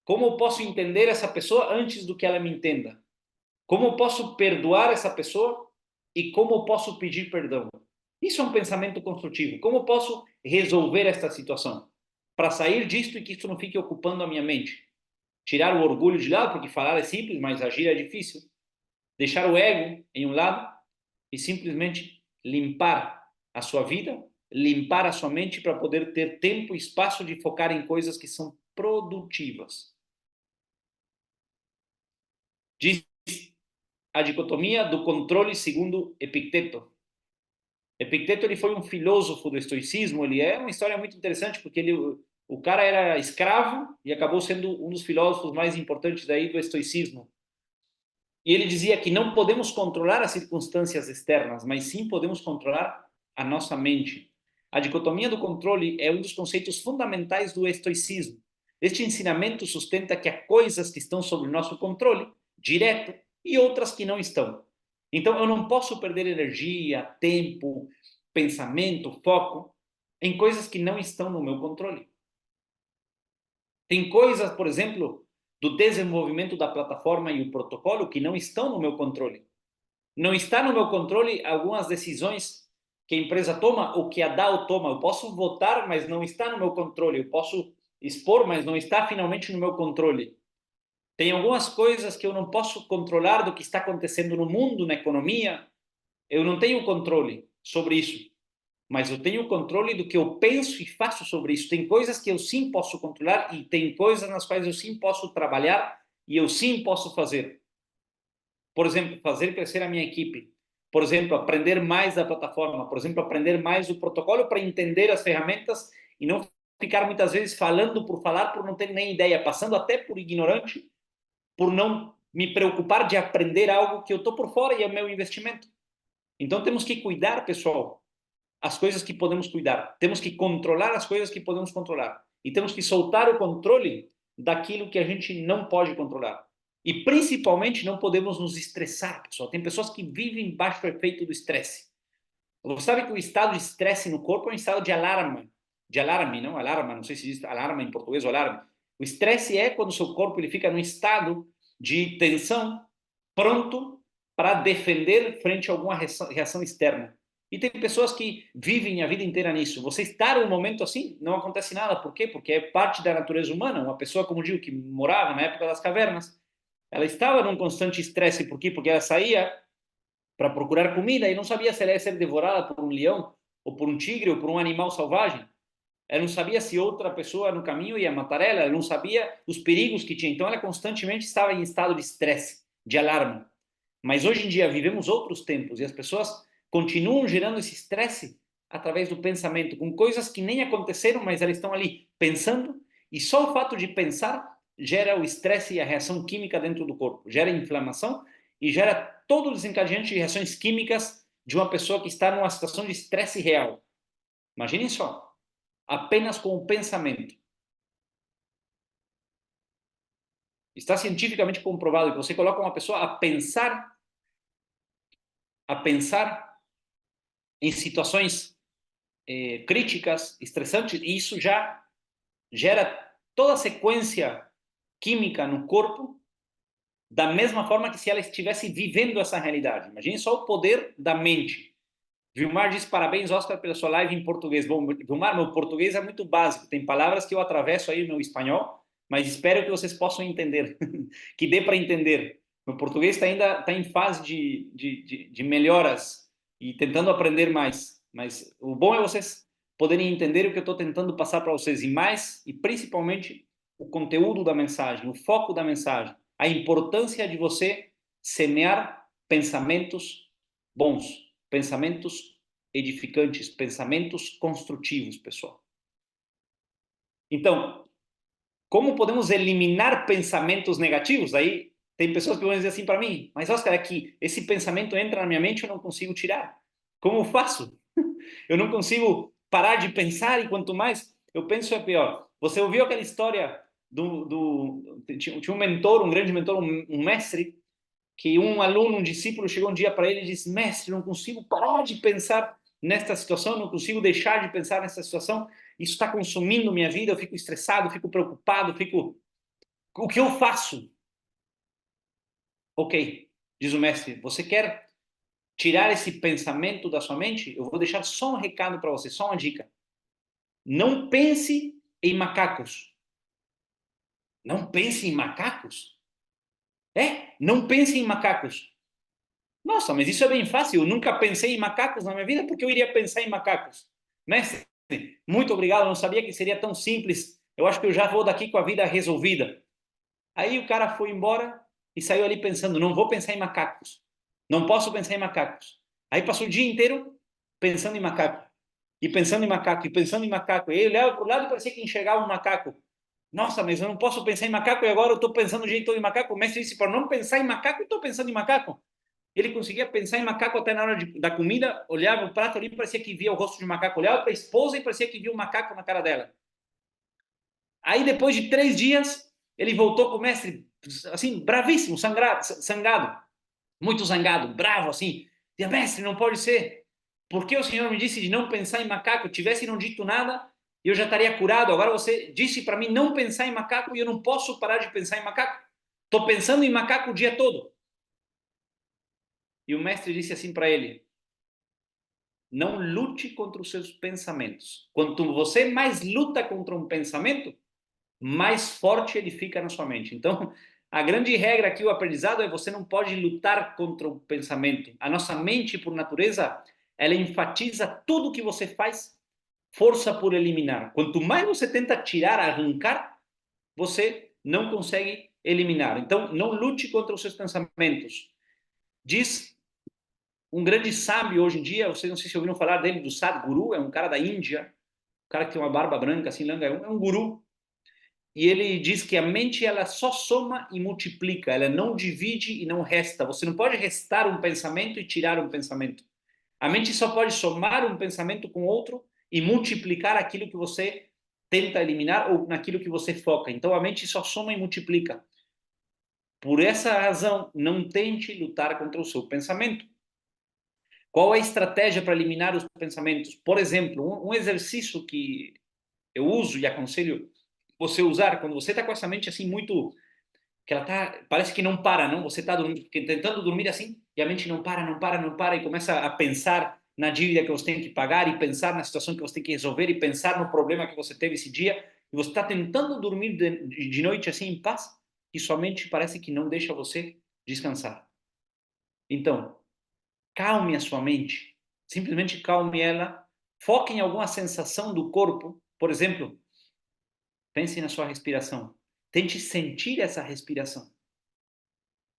como eu posso entender essa pessoa antes do que ela me entenda? Como eu posso perdoar essa pessoa e como eu posso pedir perdão? Isso é um pensamento construtivo. Como eu posso resolver esta situação? Para sair disto e que isso não fique ocupando a minha mente. Tirar o orgulho de lado, porque falar é simples, mas agir é difícil. Deixar o ego em um lado e simplesmente limpar a sua vida, limpar a sua mente para poder ter tempo e espaço de focar em coisas que são produtivas. Diz a dicotomia do controle segundo Epicteto. Epicteto ele foi um filósofo do estoicismo, ele é uma história muito interessante porque o cara era escravo e acabou sendo um dos filósofos mais importantes aí do estoicismo. E ele dizia que não podemos controlar as circunstâncias externas, mas sim podemos controlar a nossa mente. A dicotomia do controle é um dos conceitos fundamentais do estoicismo. Este ensinamento sustenta que há coisas que estão sob nosso controle, direto, e outras que não estão. Então, eu não posso perder energia, tempo, pensamento, foco em coisas que não estão no meu controle. Tem coisas, por exemplo, do desenvolvimento da plataforma e o protocolo que não estão no meu controle. Não está no meu controle algumas decisões que a empresa toma ou que a DAO toma. Eu posso votar, mas não está no meu controle. Eu posso expor, mas não está finalmente no meu controle. Tem algumas coisas que eu não posso controlar do que está acontecendo no mundo, na economia. Eu não tenho controle sobre isso, mas eu tenho controle do que eu penso e faço sobre isso. Tem coisas que eu sim posso controlar e tem coisas nas quais eu sim posso trabalhar e eu sim posso fazer. Por exemplo, fazer crescer a minha equipe. Por exemplo, aprender mais da plataforma. Por exemplo, aprender mais do protocolo para entender as ferramentas e não ficar muitas vezes falando por falar, por não ter nem ideia, passando até por ignorante, por não me preocupar de aprender algo que eu estou por fora e é o meu investimento. Então temos que cuidar, pessoal, as coisas que podemos cuidar. Temos que controlar as coisas que podemos controlar. E temos que soltar o controle daquilo que a gente não pode controlar. E principalmente não podemos nos estressar, pessoal. Tem pessoas que vivem baixo o efeito do estresse. Você sabe que o estado de estresse no corpo é um estado de alarme. De alarme, não? Alarma, não sei se diz alarma em português ou alarme. O estresse é quando o seu corpo ele fica num estado de tensão, pronto para defender frente a alguma reação externa. E tem pessoas que vivem a vida inteira nisso. Você estar um momento assim, não acontece nada. Por quê? Porque é parte da natureza humana. Uma pessoa, como digo, que morava na época das cavernas, ela estava num constante estresse. Por quê? Porque ela saía para procurar comida e não sabia se ela ia ser devorada por um leão, ou por um tigre, ou por um animal selvagem. Ela não sabia se outra pessoa no caminho ia matar ela, ela não sabia os perigos que tinha. Então ela constantemente estava em estado de estresse, de alarme. Mas hoje em dia vivemos outros tempos e as pessoas continuam gerando esse estresse através do pensamento, com coisas que nem aconteceram, mas elas estão ali pensando, e só o fato de pensar gera o estresse e a reação química dentro do corpo, gera inflamação e gera todo o desencadeante de reações químicas de uma pessoa que está numa situação de estresse real. Imaginem só, apenas com o pensamento. Está cientificamente comprovado que você coloca uma pessoa a pensar em situações críticas, estressantes, e isso já gera toda a sequência química no corpo da mesma forma que se ela estivesse vivendo essa realidade. Imagine só o poder da mente. Vilmar diz, parabéns, Oscar, pela sua live em português. Bom, Vilmar, meu português é muito básico, tem palavras que eu atravesso aí no espanhol, mas espero que vocês possam entender, que dê para entender. Meu português ainda está em fase de melhoras e tentando aprender mais, mas o bom é vocês poderem entender o que eu estou tentando passar para vocês, e mais, e principalmente, o conteúdo da mensagem, o foco da mensagem, a importância de você semear pensamentos bons, pensamentos edificantes, pensamentos construtivos, pessoal. Então, como podemos eliminar pensamentos negativos? Aí Tem pessoas que vão dizer assim para mim, mas Oscar, é que esse pensamento entra na minha mente e eu não consigo tirar. Como eu faço? Eu não consigo parar de pensar e quanto mais eu penso é pior. Você ouviu aquela história tinha um mentor, um grande mentor, um mestre, que um aluno, um discípulo chegou um dia para ele e disse: mestre, não consigo parar de pensar nesta situação, não consigo deixar de pensar nessa situação, isso está consumindo minha vida, eu fico estressado, fico preocupado, o que eu faço? Ok, diz o mestre, você quer tirar esse pensamento da sua mente? Eu vou deixar só um recado para você, só uma dica. Não pense em macacos. Não pense em macacos? Não pense em macacos. Nossa, mas isso é bem fácil. Eu nunca pensei em macacos na minha vida, porque eu iria pensar em macacos? Mestre, muito obrigado. Eu não sabia que seria tão simples. Eu acho que eu já vou daqui com a vida resolvida. Aí o cara foi embora e saiu ali pensando: não vou pensar em macacos. Não posso pensar em macacos. Aí passou o dia inteiro pensando em macaco. E pensando em macaco, e pensando em macaco. E ele olhava para o lado e parecia que enxergava um macaco. Nossa, mas eu não posso pensar em macaco e agora eu estou pensando do jeito todo em macaco. O mestre disse para não pensar em macaco e estou pensando em macaco. Ele conseguia pensar em macaco até na hora da comida, olhava o prato ali e parecia que via o rosto de macaco. Olhava para a esposa e parecia que via um macaco na cara dela. Aí depois de 3 dias, ele voltou com o mestre, assim, bravíssimo, sangado, muito zangado, bravo, assim. Dizia: mestre, não pode ser. Por que o senhor me disse de não pensar em macaco? Eu tivesse não dito nada, eu já estaria curado. Agora você disse para mim não pensar em macaco e eu não posso parar de pensar em macaco. Estou pensando em macaco o dia todo. E o mestre disse assim para ele: não lute contra os seus pensamentos. Quanto você mais luta contra um pensamento, mais forte ele fica na sua mente. Então, a grande regra aqui, o aprendizado, é: você não pode lutar contra o pensamento. A nossa mente, por natureza, ela enfatiza tudo que você faz, força por eliminar. Quanto mais você tenta tirar, arrancar, você não consegue eliminar. Então, não lute contra os seus pensamentos. Diz um grande sábio hoje em dia, vocês não sei se ouviram falar dele, do Sadhguru, é um cara da Índia, um cara que tem uma barba branca, assim, longa, é um guru. E ele diz que a mente ela só soma e multiplica, ela não divide e não resta. Você não pode restar um pensamento e tirar um pensamento. A mente só pode somar um pensamento com outro e multiplicar aquilo que você tenta eliminar ou naquilo que você foca. Então a mente só soma e multiplica. Por essa razão, não tente lutar contra o seu pensamento. Qual é a estratégia para eliminar os pensamentos? Por exemplo, um exercício que eu uso e aconselho você usar quando você está com essa mente assim muito que ela tá, parece que não para, não? Você está tentando dormir assim e a mente não para, não para, não para e começa a pensar na dívida que você tem que pagar e pensar na situação que você tem que resolver e pensar no problema que você teve esse dia e você está tentando dormir de noite assim em paz e sua mente parece que não deixa você descansar. Então, calme a sua mente, simplesmente calme ela, foque em alguma sensação do corpo, por exemplo, pense na sua respiração, tente sentir essa respiração.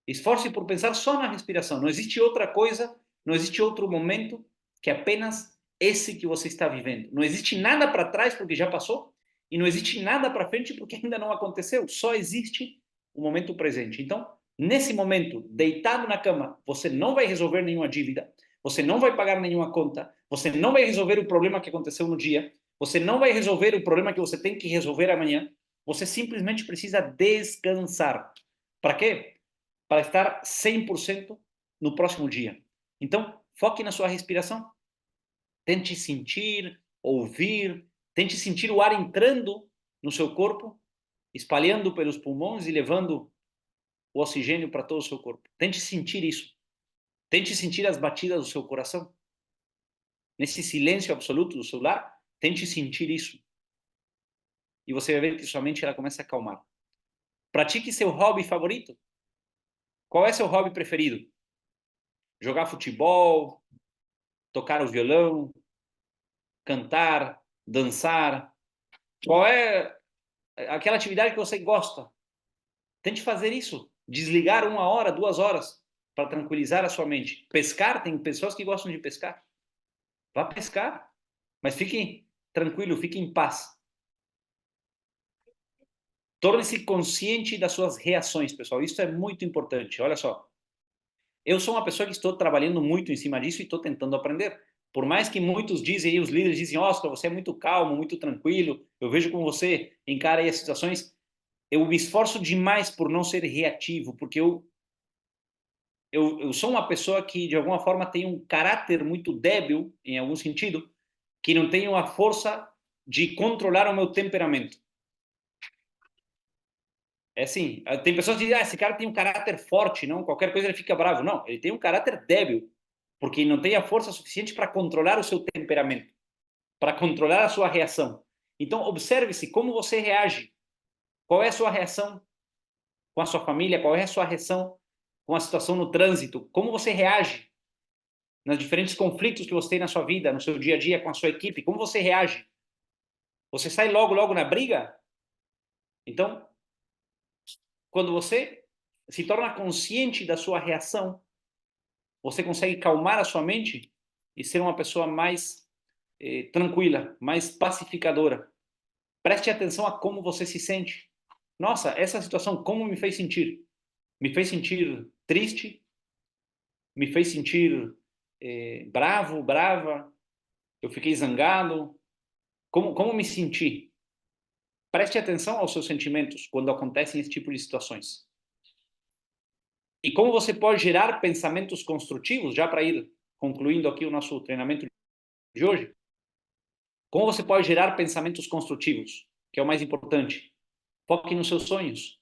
Esforce por pensar só na respiração. Não existe outra coisa, não existe outro momento que apenas esse que você está vivendo. Não existe nada para trás porque já passou e não existe nada para frente porque ainda não aconteceu. Só existe o momento presente. Então, nesse momento, deitado na cama, você não vai resolver nenhuma dívida, você não vai pagar nenhuma conta, você não vai resolver o problema que aconteceu no dia, você não vai resolver o problema que você tem que resolver amanhã. Você simplesmente precisa descansar. Para quê? Para estar 100% no próximo dia. Então, foque na sua respiração. Tente sentir, ouvir, tente sentir o ar entrando no seu corpo, espalhando pelos pulmões e levando o oxigênio para todo o seu corpo. Tente sentir isso. Tente sentir as batidas do seu coração. Nesse silêncio absoluto do seu lar, tente sentir isso. E você vai ver que sua mente ela começa a acalmar. Pratique seu hobby favorito. Qual é seu hobby preferido? Jogar futebol, tocar o violão, cantar, dançar. Qual é aquela atividade que você gosta? Tente fazer isso. Desligar 1 hora, 2 horas para tranquilizar a sua mente. Pescar, tem pessoas que gostam de pescar. Vá pescar, mas fique tranquilo, fique em paz. Torne-se consciente das suas reações, pessoal. Isso é muito importante. Olha só. Eu sou uma pessoa que estou trabalhando muito em cima disso e estou tentando aprender. Por mais que muitos dizem, os líderes dizem, Oscar, você é muito calmo, muito tranquilo, eu vejo como você encara aí as situações, eu me esforço demais por não ser reativo, porque eu sou uma pessoa que, de alguma forma, tem um caráter muito débil, em algum sentido, que não tenho a força de controlar o meu temperamento. É assim, tem pessoas que dizem, esse cara tem um caráter forte, não? Qualquer coisa ele fica bravo. Não, ele tem um caráter débil, porque não tem a força suficiente para controlar o seu temperamento, para controlar a sua reação. Então, observe-se como você reage. Qual é a sua reação com a sua família? Qual é a sua reação com a situação no trânsito? Como você reage nos diferentes conflitos que você tem na sua vida, no seu dia a dia com a sua equipe? Como você reage? Você sai logo na briga? Então, quando você se torna consciente da sua reação, você consegue calmar a sua mente e ser uma pessoa mais tranquila, mais pacificadora. Preste atenção a como você se sente. Nossa, essa situação como me fez sentir? Me fez sentir triste? Me fez sentir bravo, brava? Eu fiquei zangado? Como me senti? Preste atenção aos seus sentimentos quando acontecem esse tipo de situações. E como você pode gerar pensamentos construtivos, já para ir concluindo aqui o nosso treinamento de hoje, como você pode gerar pensamentos construtivos, que é o mais importante? Foque nos seus sonhos.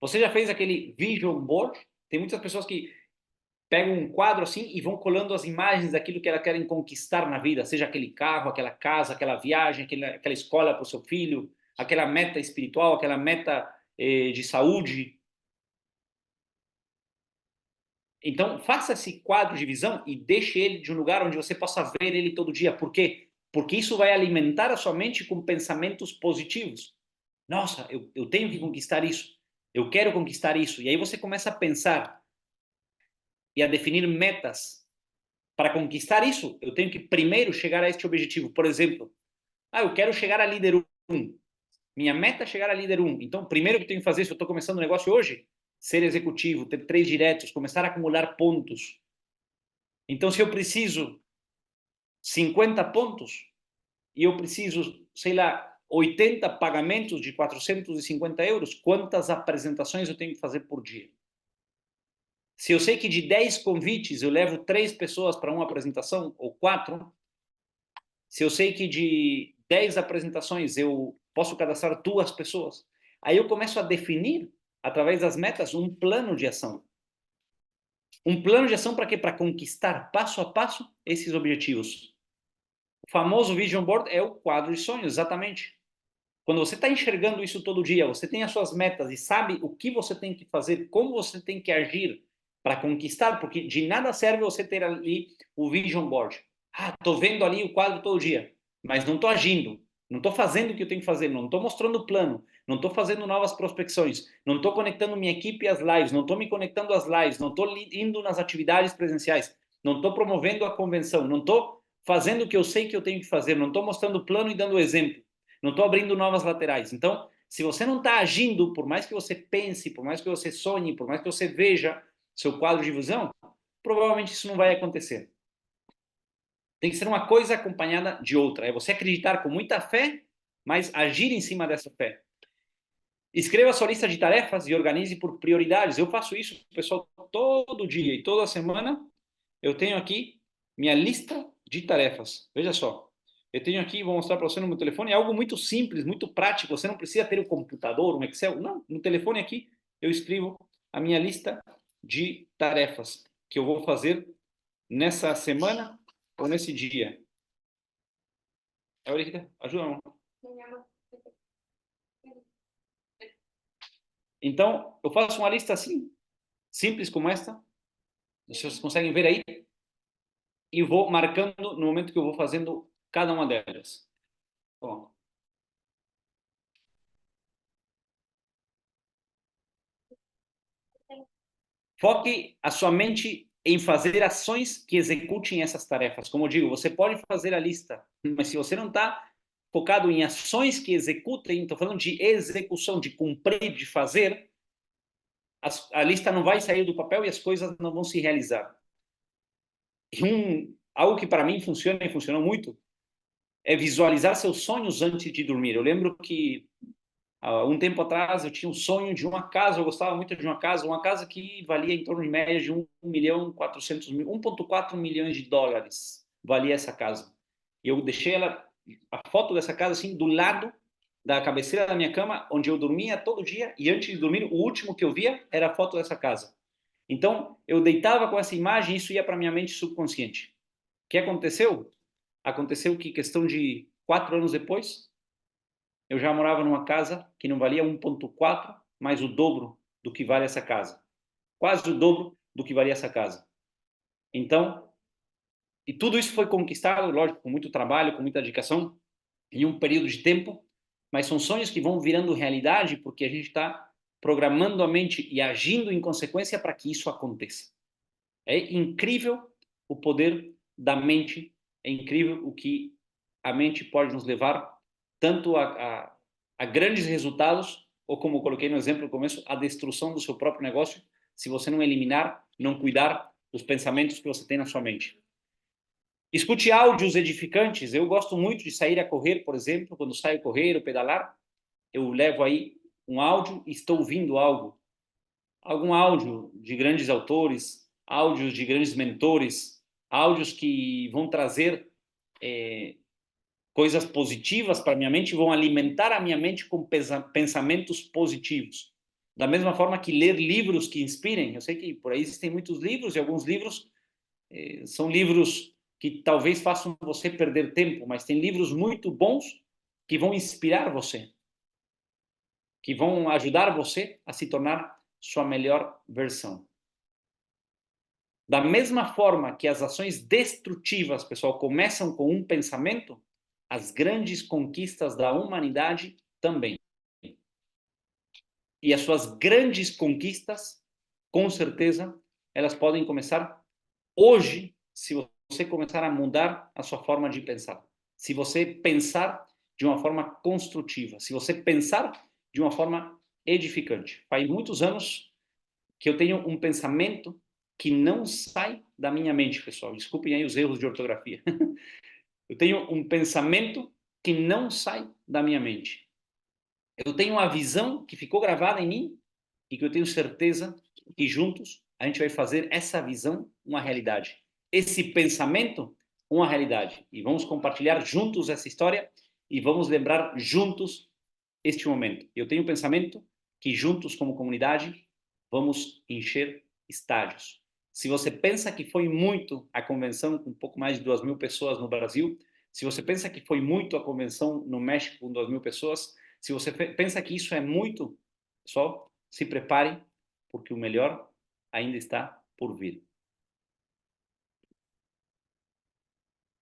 Você já fez aquele vision board? Tem muitas pessoas que pegam um quadro assim e vão colando as imagens daquilo que elas querem conquistar na vida, seja aquele carro, aquela casa, aquela viagem, aquela escola para o seu filho, aquela meta espiritual, aquela meta de saúde. Então, faça esse quadro de visão e deixe ele de um lugar onde você possa ver ele todo dia. Por quê? Porque isso vai alimentar a sua mente com pensamentos positivos. Nossa, eu tenho que conquistar isso. Eu quero conquistar isso. E aí você começa a pensar e a definir metas. Para conquistar isso, eu tenho que primeiro chegar a este objetivo. Por exemplo, eu quero chegar a líder 1. Minha meta é chegar a líder 1. Então, primeiro que eu tenho que fazer, se eu estou começando um negócio hoje, ser executivo, ter 3 diretos, começar a acumular pontos. Então, se eu preciso 50 pontos e eu preciso, sei lá, 80 pagamentos de 450 euros, quantas apresentações eu tenho que fazer por dia? Se eu sei que de 10 convites eu levo 3 pessoas para uma apresentação, ou 4, se eu sei que de 10 apresentações eu posso cadastrar 2 pessoas, aí eu começo a definir, através das metas, um plano de ação. Um plano de ação para quê? Para conquistar passo a passo esses objetivos. O famoso Vision Board é o quadro de sonhos, exatamente. Quando você está enxergando isso todo dia, você tem as suas metas e sabe o que você tem que fazer, como você tem que agir para conquistar, porque de nada serve você ter ali o Vision Board. Estou vendo ali o quadro todo dia, mas não estou agindo, não estou fazendo o que eu tenho que fazer, não estou mostrando o plano, não estou fazendo novas prospecções, não estou conectando minha equipe às lives, não estou me conectando às lives, não estou indo nas atividades presenciais, não estou promovendo a convenção, não estou fazendo o que eu sei que eu tenho que fazer, não estou mostrando o plano e dando o exemplo, não estou abrindo novas laterais. Então, se você não está agindo, por mais que você pense, por mais que você sonhe, por mais que você veja seu quadro de visão, provavelmente isso não vai acontecer. Tem que ser uma coisa acompanhada de outra. É você acreditar com muita fé, mas agir em cima dessa fé. Escreva a sua lista de tarefas e organize por prioridades. Eu faço isso, pessoal, todo dia e toda semana. Eu tenho aqui minha lista de tarefas. Veja só. Eu tenho aqui, vou mostrar para você no meu telefone, é algo muito simples, muito prático. Você não precisa ter um computador, um Excel. Não, no telefone aqui eu escrevo a minha lista de tarefas que eu vou fazer nessa semana ou nesse dia. Ahorita, ajuda. Então, eu faço uma lista assim, simples como esta. Vocês conseguem ver aí? E vou marcando no momento que eu vou fazendo cada uma delas. Bom, foque a sua mente em fazer ações que executem essas tarefas. Como eu digo, você pode fazer a lista, mas se você não está focado em ações que executem, estou falando de execução, de cumprir, de fazer, a lista não vai sair do papel e as coisas não vão se realizar. Algo que para mim funciona e funcionou muito é visualizar seus sonhos antes de dormir. Eu lembro que há um tempo atrás eu tinha um sonho de uma casa, eu gostava muito de uma casa que valia em torno de média de 1,4 milhões de dólares, valia essa casa. E eu deixei a foto dessa casa assim do lado da cabeceira da minha cama, onde eu dormia todo dia, e antes de dormir, o último que eu via era a foto dessa casa. Então, eu deitava com essa imagem e isso ia para minha mente subconsciente. O que aconteceu? Aconteceu que, questão de 4 anos depois, eu já morava numa casa que não valia 1,4, mais o dobro do que vale essa casa. Quase o dobro do que valia essa casa. Então, e tudo isso foi conquistado, lógico, com muito trabalho, com muita dedicação, em um período de tempo, mas são sonhos que vão virando realidade porque a gente está programando a mente e agindo em consequência para que isso aconteça. É incrível o poder da mente, é incrível o que a mente pode nos levar tanto a grandes resultados, ou como eu coloquei no exemplo no começo, a destruição do seu próprio negócio, se você não eliminar, não cuidar dos pensamentos que você tem na sua mente. Escute áudios edificantes. Eu gosto muito de sair a correr, por exemplo. Quando saio a correr ou pedalar, eu levo aí um áudio e estou ouvindo algo. Algum áudio de grandes autores, áudios de grandes mentores, áudios que vão trazer coisas positivas para a minha mente, vão alimentar a minha mente com pensamentos positivos. Da mesma forma que ler livros que inspirem. Eu sei que por aí existem muitos livros e alguns livros são livros que talvez façam você perder tempo, mas tem livros muito bons que vão inspirar você, que vão ajudar você a se tornar sua melhor versão. Da mesma forma que as ações destrutivas, pessoal, começam com um pensamento, as grandes conquistas da humanidade também. E as suas grandes conquistas, com certeza, elas podem começar hoje, se você começar a mudar a sua forma de pensar. Se você pensar de uma forma construtiva, se você pensar de uma forma edificante. Faz muitos anos que eu tenho um pensamento que não sai da minha mente, pessoal. Desculpem aí os erros de ortografia. Eu tenho um pensamento que não sai da minha mente. Eu tenho uma visão que ficou gravada em mim e que eu tenho certeza que juntos a gente vai fazer essa visão uma realidade. Esse pensamento uma realidade. E vamos compartilhar juntos essa história e vamos lembrar juntos este momento. Eu tenho um pensamento que juntos como comunidade vamos encher estádios. Se você pensa que foi muito a convenção com um pouco mais de 2.000 pessoas no Brasil, se você pensa que foi muito a convenção no México com 2.000 pessoas, se você pensa que isso é muito, pessoal, se prepare, porque o melhor ainda está por vir.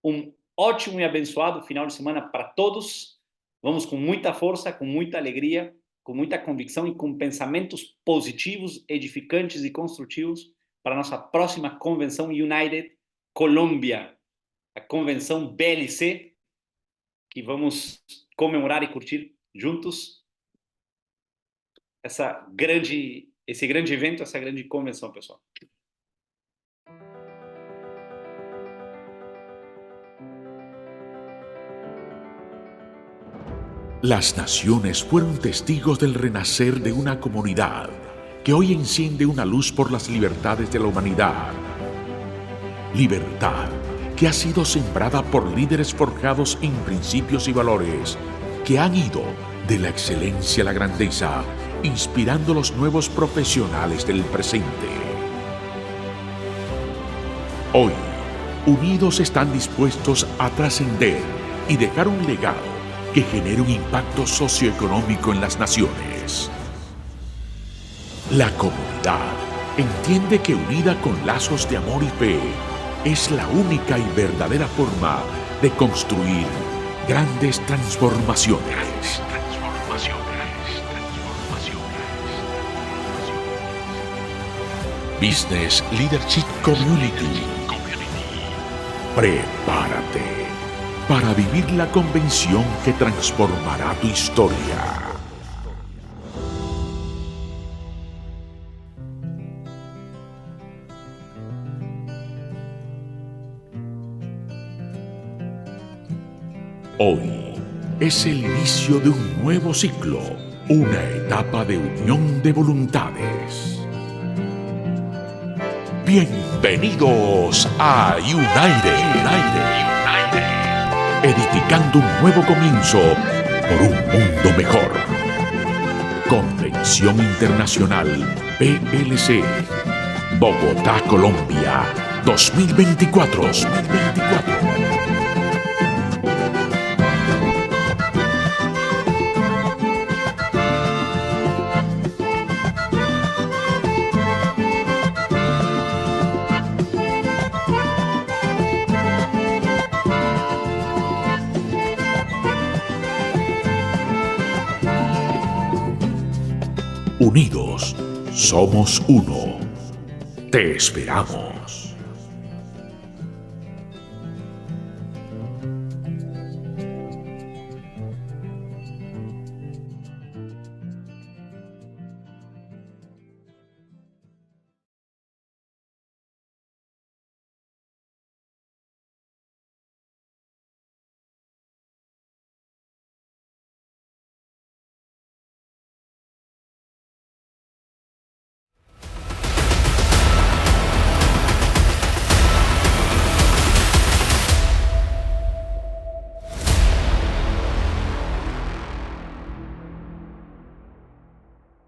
Um ótimo e abençoado final de semana para todos. Vamos com muita força, com muita alegria, com muita convicção e com pensamentos positivos, edificantes e construtivos para a nossa próxima convenção United Colômbia, a convenção BLC, que vamos comemorar e curtir juntos esse grande evento, essa grande convenção, pessoal. Las naciones fueron testigos del renacer de una comunidad que hoy enciende una luz por las libertades de la humanidad. Libertad que ha sido sembrada por líderes forjados en principios y valores que han ido de la excelencia a la grandeza, inspirando los nuevos profesionales del presente. Hoy, unidos están dispuestos a trascender y dejar un legado que genere un impacto socioeconómico en las naciones. La comunidad entiende que unida con lazos de amor y fe es la única y verdadera forma de construir grandes transformaciones. Business Leadership Community. Prepárate. para vivir la convención que transformará tu historia. Hoy es el inicio de un nuevo ciclo, una etapa de unión de voluntades. Bienvenidos a United, edificando un nuevo comienzo por un mundo mejor. Convención Internacional PLC, Bogotá, Colombia, 2024. Unidos, somos uno. Te esperamos.